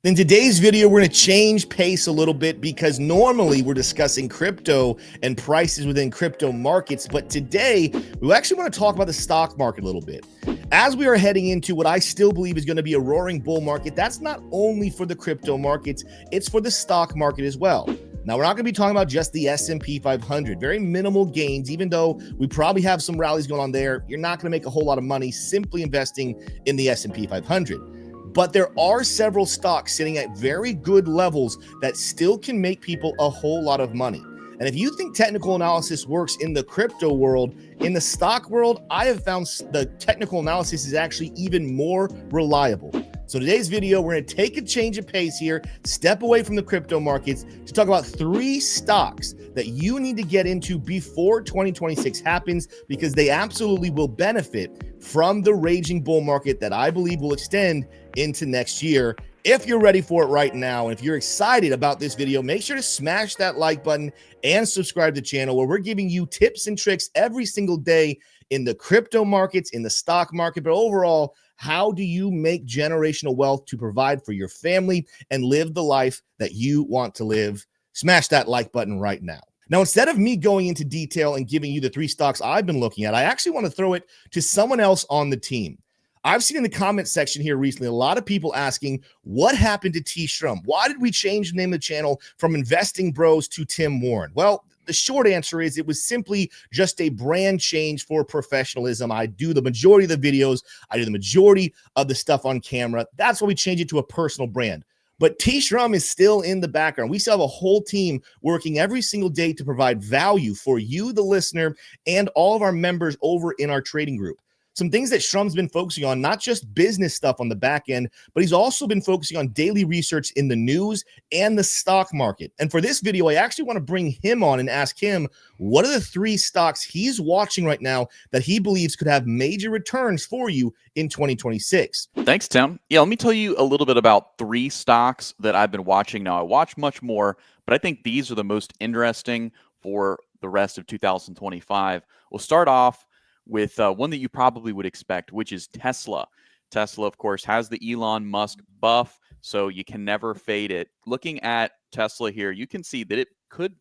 In today's video, we're going to change pace a little bit because normally we're discussing crypto and prices within crypto markets. But today, we actually want to talk about the stock market a little bit. As we are heading into what I still believe is going to be a roaring bull market, that's not only for the crypto markets, it's for the stock market as well. Now, we're not going to be talking about just the S&P 500. Very minimal gains, even though we probably have some rallies going on there. You're not going to make a whole lot of money simply investing in the S&P 500. But there are several stocks sitting at very good levels that still can make people a whole lot of money. And if you think technical analysis works in the crypto world, in the stock world, I have found the technical analysis is actually even more reliable. So today's video, we're going to take a change of pace here, step away from the crypto markets to talk about 3 stocks that you need to get into before 2026 happens, because they absolutely will benefit from the raging bull market that I believe will extend into next year. If you're ready for it right now, and if you're excited about this video, make sure to smash that like button and subscribe to the channel, where we're giving you tips and tricks every single day in the crypto markets, in the stock market, but overall, how do you make generational wealth to provide for your family and live the life that you want to live? Smash that like button right now. Now, instead of me going into detail and giving you the 3 stocks I've been looking at, I actually want to throw it to someone else on the team. I've seen in the comment section here recently a lot of people asking, what happened to T. Shrum? Why did we change the name of the channel from Investing Bros to Tim Warren? Well, the short answer is it was simply just a brand change for professionalism. I do the majority of the videos. I do the majority of the stuff on camera. That's why we changed it to a personal brand. But T. Shrum is still in the background. We still have a whole team working every single day to provide value for you, the listener, and all of our members over in our trading group. Some things that Shrum's been focusing on, not just business stuff on the back end, but he's also been focusing on daily research in the news and the stock market. And for this video, I actually want to bring him on and ask him, what are the 3 stocks he's watching right now that he believes could have major returns for you in 2026? Thanks, Tim. Yeah, let me tell you a little bit about 3 stocks that I've been watching now. I watch much more, but I think these are the most interesting for the rest of 2025. We'll start off with one that you probably would expect, which is Tesla. Tesla, of course, has the Elon Musk buff, so you can never fade it. Looking at Tesla here, you can see that it could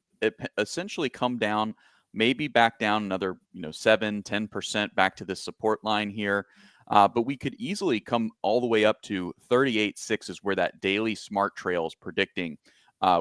essentially come down, maybe back down another 7-10% back to the support line here. But we could easily come all the way up to 38.6 is where that daily smart trail is predicting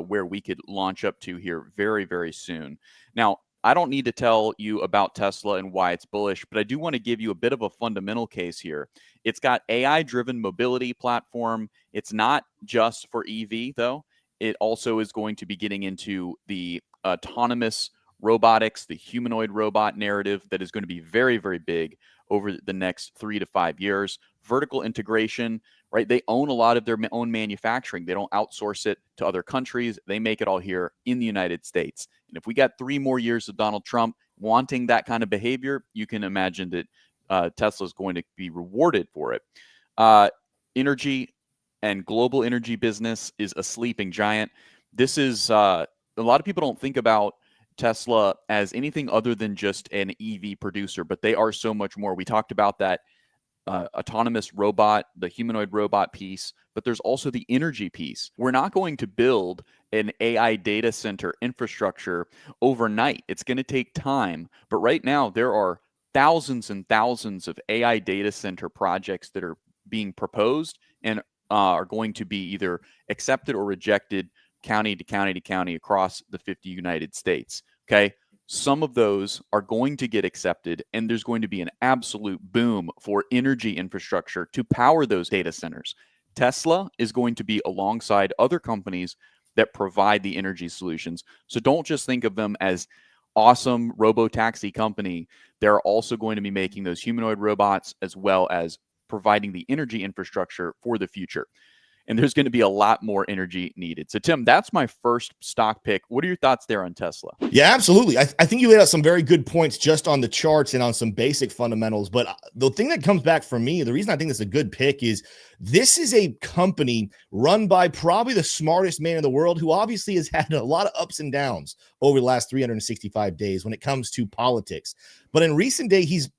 where we could launch up to here very, very soon. Now, I don't need to tell you about Tesla and why it's bullish, but I do want to give you a bit of a fundamental case here. It's got AI-driven mobility platform. It's not just for EV, though. It also is going to be getting into the autonomous robotics, the humanoid robot narrative that is going to be very, very big over the next 3 to 5 years. Vertical integration, right? They own a lot of their own manufacturing. They don't outsource it to other countries. They make it all here in the United States. And if we got 3 more years of Donald Trump wanting that kind of behavior, you can imagine that Tesla is going to be rewarded for it. Energy and global energy business is a sleeping giant. This is a lot of people don't think about Tesla as anything other than just an EV producer, but they are so much more. We talked about that autonomous robot, the humanoid robot piece, but there's also the energy piece. We're not going to build an AI data center infrastructure overnight. It's going to take time. But right now, there are thousands and thousands of AI data center projects that are being proposed and are going to be either accepted or rejected county to county to county across the 50 United States. Okay. Some of those are going to get accepted, and there's going to be an absolute boom for energy infrastructure to power those data centers. Tesla is going to be alongside other companies that provide the energy solutions. So don't just think of them as awesome robo-taxi company. They're also going to be making those humanoid robots as well as providing the energy infrastructure for the future. And there's going to be a lot more energy needed. So, Tim, that's my first stock pick. What are your thoughts there on Tesla? Yeah, absolutely. I think you laid out some very good points just on the charts and on some basic fundamentals. But the thing that comes back for me, the reason I think it's a good pick is This is a company run by probably the smartest man in the world, who obviously has had a lot of ups and downs over the last 365 days when it comes to politics. But in recent days, he's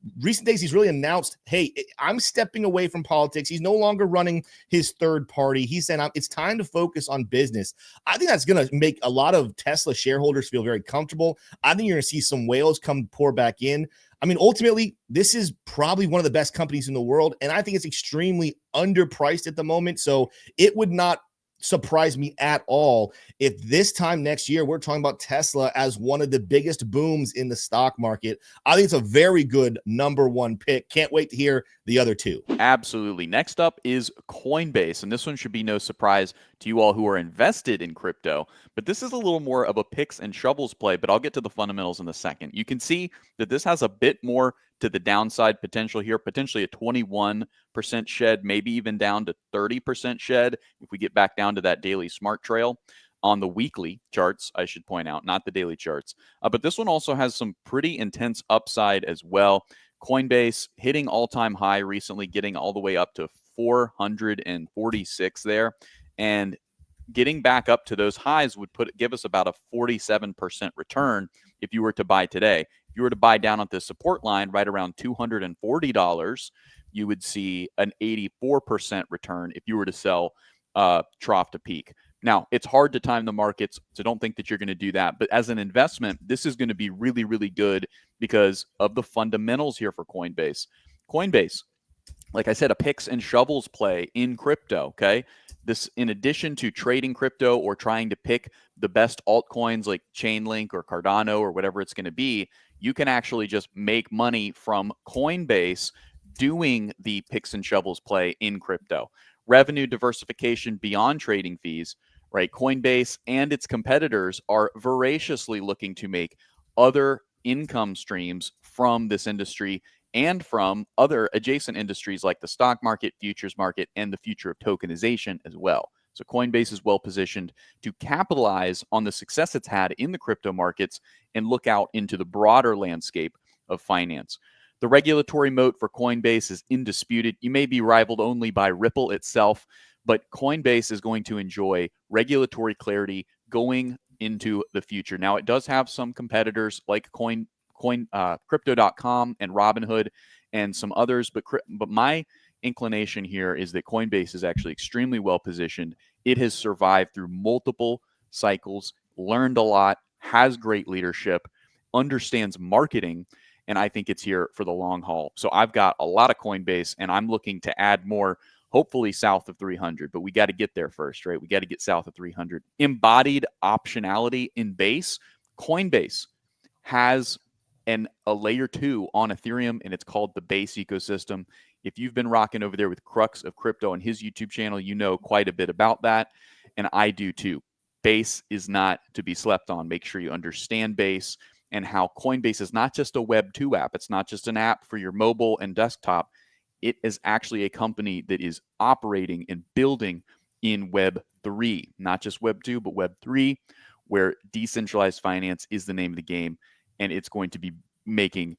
really announced, hey, I'm stepping away from politics. He's no longer running his third party. He said it's time to focus on business. I think that's going to make a lot of Tesla shareholders feel very comfortable. I think you're going to see some whales come pour back in. I mean, ultimately, this is probably one of the best companies in the world, and I think it's extremely underpriced at the moment. So it would not surprise me at all if this time next year we're talking about Tesla as one of the biggest booms in the stock market. I think it's a very good number one pick. Can't wait to hear the other two. Absolutely. Next up is Coinbase, and this one should be no surprise to you all who are invested in crypto, but this is a little more of a picks and shovels play, but I'll get to the fundamentals in a second. You can see that this has a bit more to the downside potential here, potentially a 21% shed, maybe even down to 30% shed if we get back down to that daily smart trail on the weekly charts, I should point out, not the daily charts. But this one also has some pretty intense upside as well. Coinbase hitting all-time high recently, getting all the way up to 446 there, and getting back up to those highs would give us about a 47% return if you were to buy today. If you were to buy down at the support line right around $240, you would see an 84% return if you were to sell trough to peak. Now, it's hard to time the markets, so don't think that you're going to do that. But as an investment, this is going to be really, really good because of the fundamentals here for Coinbase. Coinbase, like I said, a picks and shovels play in crypto, okay? This, in addition to trading crypto or trying to pick the best altcoins like Chainlink or Cardano or whatever it's going to be, you can actually just make money from Coinbase doing the picks and shovels play in crypto. Revenue diversification beyond trading fees, right? Coinbase and its competitors are voraciously looking to make other income streams from this industry and from other adjacent industries like the stock market, futures market, and the future of tokenization as well. So Coinbase is well positioned to capitalize on the success it's had in the crypto markets and look out into the broader landscape of finance. The regulatory moat for Coinbase is indisputed. You may be rivaled only by Ripple itself, but Coinbase is going to enjoy regulatory clarity going into the future. Now, it does have some competitors like Crypto.com and Robinhood and some others, but my inclination here is that Coinbase is actually extremely well positioned. It has survived through multiple cycles, learned a lot, has great leadership, understands marketing, and I think it's here for the long haul. So I've got a lot of Coinbase, and I'm looking to add more, hopefully south of 300, but we got to get there first, right? We got to get south of 300. Embodied optionality in base. Coinbase has a layer 2 on Ethereum, and it's called the Base ecosystem. If you've been rocking over there with Crux of Crypto on his YouTube channel, you know quite a bit about that, and I do too. Base is not to be slept on. Make sure you understand Base and how Coinbase is not just a Web 2 app. It's not just an app for your mobile and desktop. It is actually a company that is operating and building in Web 3, not just Web 2, but Web 3, where decentralized finance is the name of the game, and it's going to be making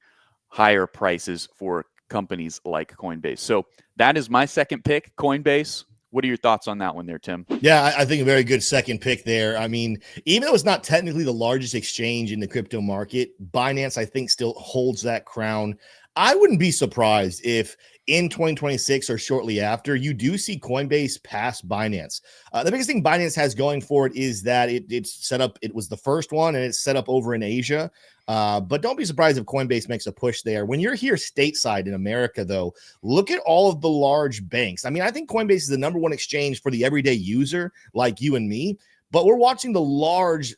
higher prices for companies like Coinbase. So that is my second pick, Coinbase. What are your thoughts on that one there, Tim? Yeah, I think a very good second pick there. I mean, even though it's not technically the largest exchange in the crypto market, Binance, I think, still holds that crown. I wouldn't be surprised if in 2026 or shortly after, you do see Coinbase pass Binance. The biggest thing Binance has going for it is that it's set up. It was the first one, and it's set up over in Asia. But don't be surprised if Coinbase makes a push there. When you're here stateside in America, though, look at all of the large banks. I mean, I think Coinbase is the number one exchange for the everyday user like you and me. But we're watching the large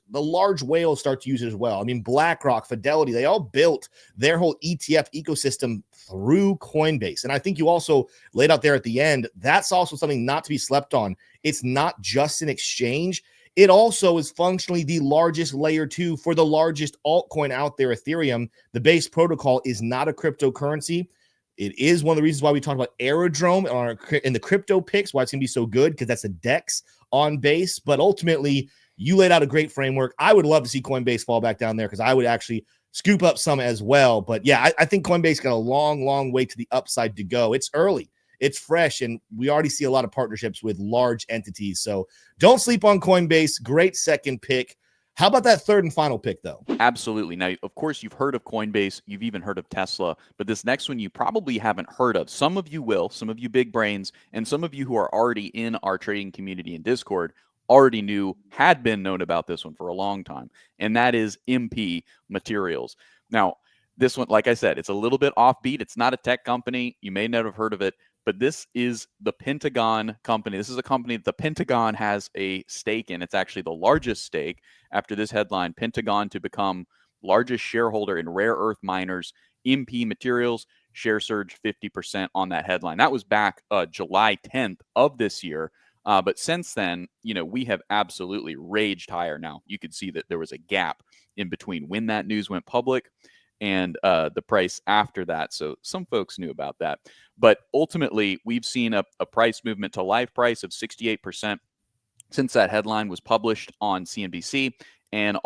whales start to use it as well. I mean, BlackRock, Fidelity, they all built their whole ETF ecosystem through Coinbase. And I think you also laid out there at the end, that's also something not to be slept on. It's not just an exchange. It also is functionally the largest layer 2 for the largest altcoin out there, Ethereum. The Base protocol is not a cryptocurrency. It is one of the reasons why we talked about Aerodrome in the crypto picks, why it's going to be so good, because that's a DEX on Base. But ultimately, you laid out a great framework. I would love to see Coinbase fall back down there because I would actually scoop up some as well. But yeah, I think Coinbase got a long, long way to the upside to go. It's early. it's fresh, and we already see a lot of partnerships with large entities. So don't sleep on Coinbase. Great second pick. How about that third and final pick, though? Absolutely. Now, of course, you've heard of Coinbase, you've even heard of Tesla, but this next one you probably haven't heard of. Some of you will, some of you big brains, and some of you who are already in our trading community in Discord already had been known about this one for a long time, and that is MP Materials. Now, this one, like I said, it's a little bit offbeat. It's not a tech company. You may not have heard of it, but this is the Pentagon company. This is a company that the Pentagon has a stake in. It's actually the largest stake after this headline, Pentagon to become largest shareholder in rare earth miners, MP Materials, share surge 50% on that headline. That was back July 10th of this year. But since then, we have absolutely raged higher now. You could see that there was a gap in between when that news went public and the price after that. So some folks knew about that. But ultimately, we've seen a price movement to live price of 68% since that headline was published on CNBC, and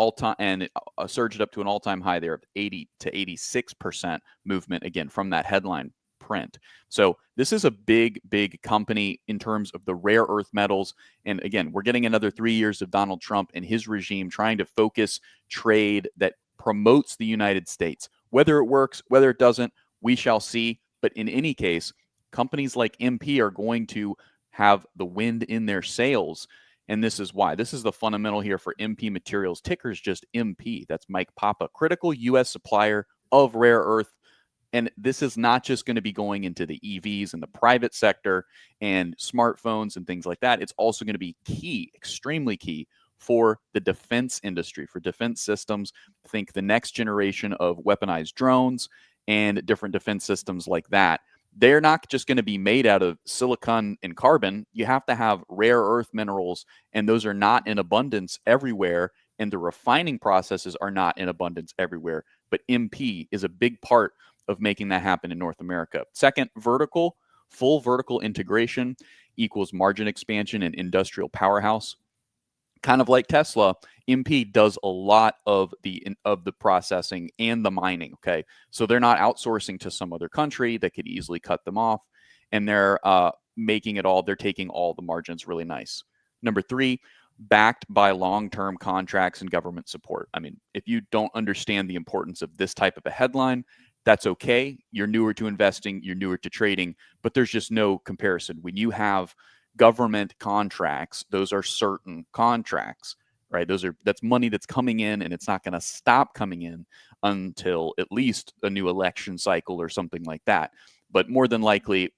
surged up to an all-time high there of 80 to 86% movement again from that headline print. So this is a big company in terms of the rare earth metals. And again, we're getting another 3 years of Donald Trump and his regime trying to focus trade that promotes the United States. Whether it works, whether it doesn't, we shall see. But in any case, companies like MP are going to have the wind in their sails. And this is why. This is the fundamental here for MP Materials. Ticker's just MP. That's Mike Papa, critical U.S. supplier of rare earth. And this is not just going to be going into the EVs and the private sector and smartphones and things like that. It's also going to be key, extremely key for the defense industry, for defense systems. Think the next generation of weaponized drones and different defense systems like that. They're not just going to be made out of silicon and carbon. You have to have rare earth minerals, and those are not in abundance everywhere, and the refining processes are not in abundance everywhere. But MP is a big part of making that happen in North America. Second, full vertical integration equals margin expansion and industrial powerhouse. Kind of like Tesla, MP does a lot of the processing and the mining. Okay, so they're not outsourcing to some other country that could easily cut them off, and they're making it all. They're taking all the margins really nice. Number three, backed by long-term contracts and government support. I mean, if you don't understand the importance of this type of a headline, that's okay. You're newer to investing, you're newer to trading, but there's just no comparison. When you have government contracts, those are certain contracts, right? That's money that's coming in, and it's not going to stop coming in until at least a new election cycle or something like that. But more than likely,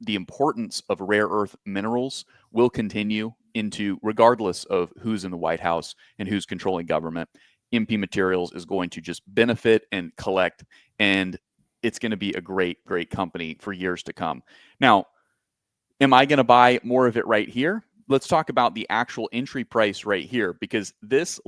the importance of rare earth minerals will continue into regardless of who's in the White House and who's controlling government. MP Materials is going to just benefit and collect, and it's going to be a great company for years to come. Now, am I going to buy more of it right here? Let's talk about the actual entry price right here, because it's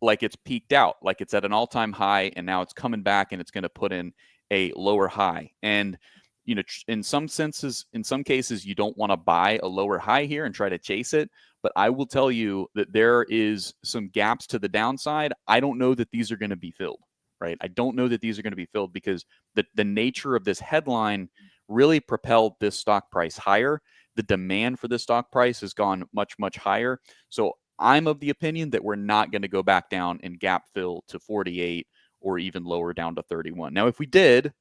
like it's peaked out, like it's at an all-time high, and now it's coming back and it's going to put in a lower high. And in some cases, you don't want to buy a lower high here and try to chase it. But I will tell you that there is some gaps to the downside. I don't know that these are going to be filled, right? I don't know that these are going to be filled because the nature of this headline really propelled this stock price higher. The demand for this stock price has gone much higher. So I'm of the opinion that we're not going to go back down and gap fill to 48 or even lower down to 31. Now, if we did,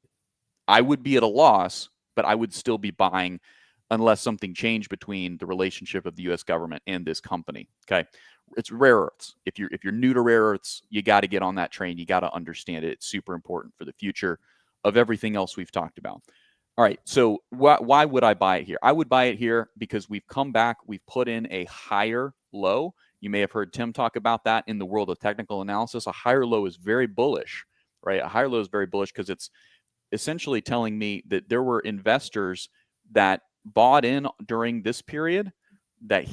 I would be at a loss, but I would still be buying unless something changed between the relationship of the U.S. government and this company. Okay, it's rare earths. If you're new to rare earths, you got to get on that train. You got to understand it. It's super important for the future of everything else we've talked about. All right, so why would I buy it here? I would buy it here because we've come back. We've put in a higher low. You may have heard Tim talk about that in the world of technical analysis. A higher low is very bullish, right? A higher low is very bullish because it's essentially telling me that there were investors that bought in during this period that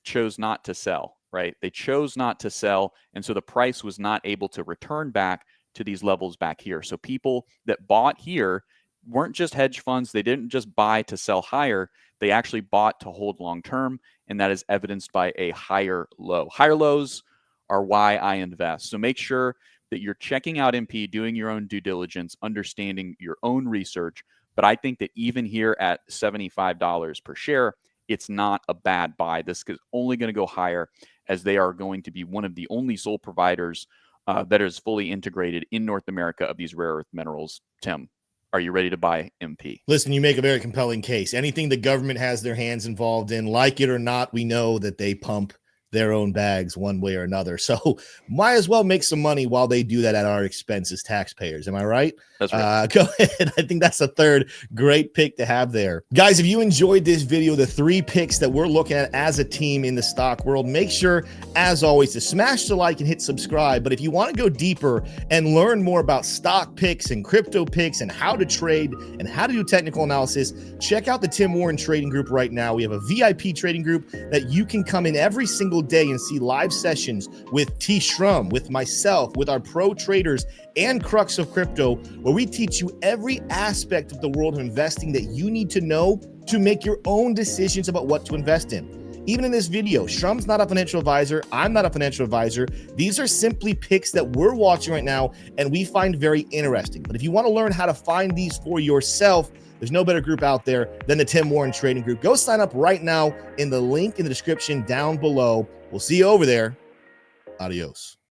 chose not to sell, right? They chose not to sell, and so the price was not able to return back to these levels back here. So people that bought here weren't just hedge funds. They didn't just buy to sell higher. They actually bought to hold long term, and that is evidenced by a higher low. Higher lows are why I invest. So make sure that you're checking out MP, doing your own due diligence, understanding your own research But I think that even here at $75 per share, it's not a bad buy. This is only going to go higher, as they are going to be one of the only sole providers that is fully integrated in North America of these rare earth minerals. Tim, are you ready to buy MP? Listen, you make a very compelling case. Anything the government has their hands involved in, like it or not, we know that they pump their own bags one way or another. So might as well make some money while they do that at our expense as taxpayers. Am I right? That's right. Go ahead. I think that's a third great pick to have there. Guys, if you enjoyed this video, the 3 picks that we're looking at as a team in the stock world, make sure, as always, to smash the like and hit subscribe. But if you want to go deeper and learn more about stock picks and crypto picks and how to trade and how to do technical analysis, check out the Tim Warren Trading Group right now. We have a VIP trading group that you can come in every single day and see live sessions with T. Shrum, with myself, with our pro traders and Crux of Crypto, where we teach you every aspect of the world of investing that you need to know to make your own decisions about what to invest in. Even in this video, Shrum's not a financial advisor. I'm not a financial advisor. These are simply picks that we're watching right now and we find very interesting. But if you want to learn how to find these for yourself, there's no better group out there than the Tim Warren Trading Group. Go sign up right now in the link in the description down below. We'll see you over there. Adios.